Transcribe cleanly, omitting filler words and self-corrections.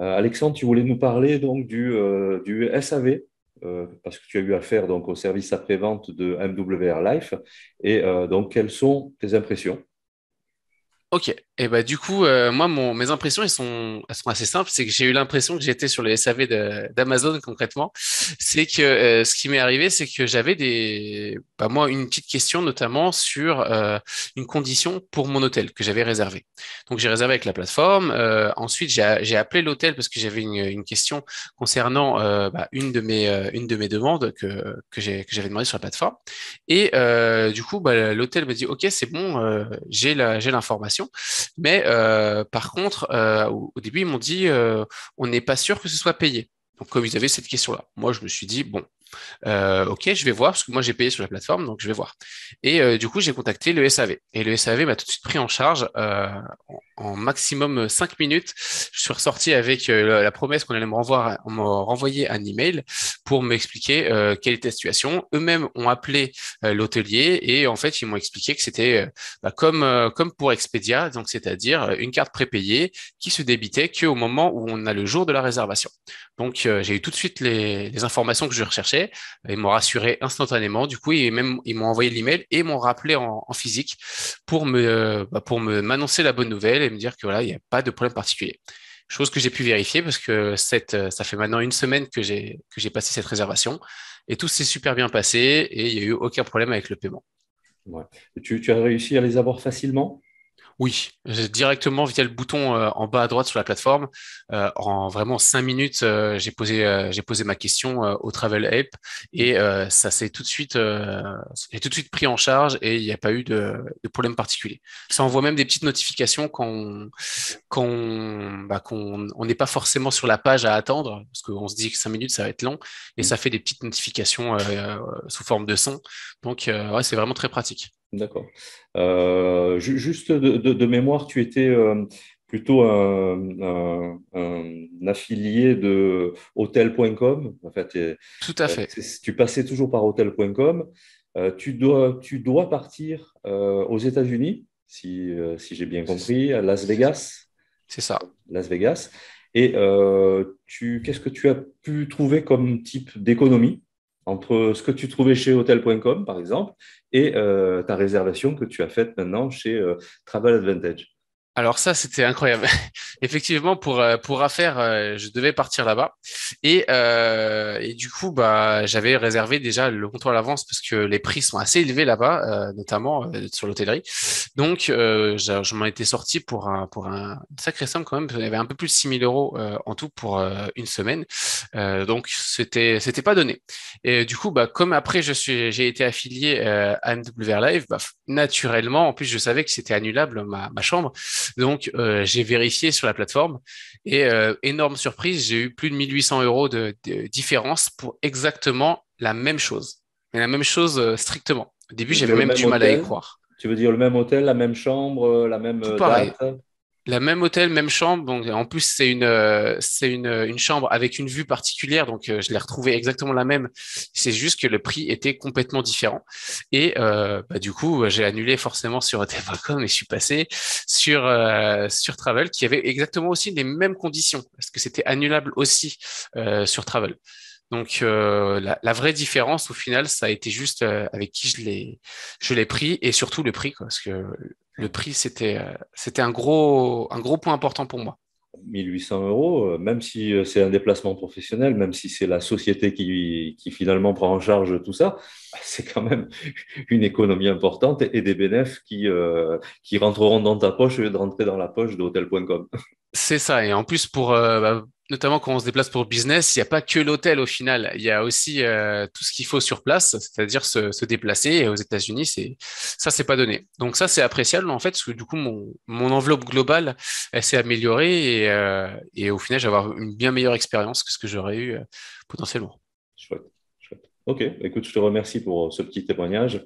Alexandre, tu voulais nous parler donc du SAV, parce que tu as eu affaire donc au service après-vente de MWR Life. Et donc, quelles sont tes impressions? Ok, et bah du coup, moi, mes impressions, elles sont assez simples. C'est que j'ai eu l'impression que j'étais sur le SAV d'Amazon concrètement. C'est que ce qui m'est arrivé, c'est que j'avais moi, une petite question notamment sur une condition pour mon hôtel que j'avais réservé. Donc j'ai réservé avec la plateforme. Ensuite, j'ai appelé l'hôtel parce que j'avais une question concernant une de mes demandes que j'avais demandé sur la plateforme. Et du coup, l'hôtel me dit, OK, c'est bon, j'ai l'information. Mais par contre, au début, ils m'ont dit, on n'est pas sûr que ce soit payé. Donc, comme ils avaient cette question-là, moi, je me suis dit, bon, ok, je vais voir, parce que moi j'ai payé sur la plateforme, donc je vais voir. Et du coup, j'ai contacté le SAV. Et le SAV m'a tout de suite pris en charge en maximum 5 minutes. Je suis ressorti avec la promesse qu'on allait me renvoyer un email pour m'expliquer quelle était la situation. Eux-mêmes ont appelé l'hôtelier et en fait, ils m'ont expliqué que c'était comme pour Expedia, donc c'est-à-dire une carte prépayée qui se débitait qu'au moment où on a le jour de la réservation. Donc, j'ai eu tout de suite les informations que je recherchais. Ils m'ont rassuré instantanément. Du coup, ils m'ont envoyé l'email et m'ont rappelé en physique pour m'annoncer la bonne nouvelle et me dire que voilà, il n'y a pas de problème particulier. Chose que j'ai pu vérifier parce que ça fait maintenant une semaine que j'ai passé cette réservation et tout s'est super bien passé et il n'y a eu aucun problème avec le paiement. Ouais. Tu as réussi à les avoir facilement? Oui, directement via le bouton en bas à droite sur la plateforme. En vraiment 5 minutes, j'ai posé ma question au Travel Help et ça s'est tout de suite, j'ai tout de suite pris en charge et il n'y a pas eu de problème particulier. Ça envoie même des petites notifications qu'on on n'est pas forcément sur la page à attendre parce qu'on se dit que 5 minutes ça va être long et ça fait des petites notifications sous forme de son. Donc ouais, c'est vraiment très pratique. D'accord. Juste de mémoire, tu étais plutôt un affilié de Hotel.com. En fait, Tout à fait. tu passais toujours par Hotel.com. Tu dois partir aux États-Unis, si j'ai bien compris, à Las Vegas. C'est ça. Las Vegas. Et qu'est-ce que tu as pu trouver comme type d'économie entre ce que tu trouvais chez Hotel.com, par exemple, et ta réservation que tu as faite maintenant chez Travel Advantage? Alors ça, c'était incroyable. Effectivement, pour affaire, je devais partir là-bas. Et du coup, j'avais réservé déjà le comptoir à l'avance parce que les prix sont assez élevés là-bas, notamment sur l'hôtellerie. Donc, je m'en étais sorti pour une sacrée somme quand même. Il y avait un peu plus de 6 000 € en tout pour une semaine. Donc, c'était pas donné. Et du coup, comme après, j'ai été affilié à MWR Live, naturellement, en plus, je savais que c'était annulable ma chambre. Donc, j'ai vérifié sur la plateforme et énorme surprise, j'ai eu plus de 1 800 € de différence pour exactement la même chose. Mais la même chose strictement. Au début, Tu veux j'avais dire le même même du mal à y hôtel? croire. Tu veux dire le même hôtel, la même chambre, la même Tout date? pareil. La même hôtel, même chambre. Donc, en plus, c'est une chambre avec une vue particulière. Donc, je l'ai retrouvé exactement la même. C'est juste que le prix était complètement différent. Et du coup, j'ai annulé forcément sur Hotels.com et je suis passé sur Travel qui avait exactement aussi les mêmes conditions parce que c'était annulable aussi sur Travel. Donc, la vraie différence au final, ça a été juste avec qui je l'ai pris et surtout le prix, quoi, parce que le prix, c'était un gros point important pour moi. 1 800 €, même si c'est un déplacement professionnel, même si c'est la société qui finalement prend en charge tout ça, c'est quand même une économie importante et des bénéfices qui rentreront dans ta poche au lieu de rentrer dans la poche de Hotel.com. C'est ça. Et en plus, notamment quand on se déplace pour business, il n'y a pas que l'hôtel au final. Il y a aussi tout ce qu'il faut sur place, c'est-à-dire se déplacer. Et aux États-Unis, c'est pas donné. Donc ça, c'est appréciable en fait, parce que du coup, mon enveloppe globale, elle s'est améliorée et au final, j'ai avoir une bien meilleure expérience que ce que j'aurais eu potentiellement. Chouette, chouette. Ok, écoute, je te remercie pour ce petit témoignage.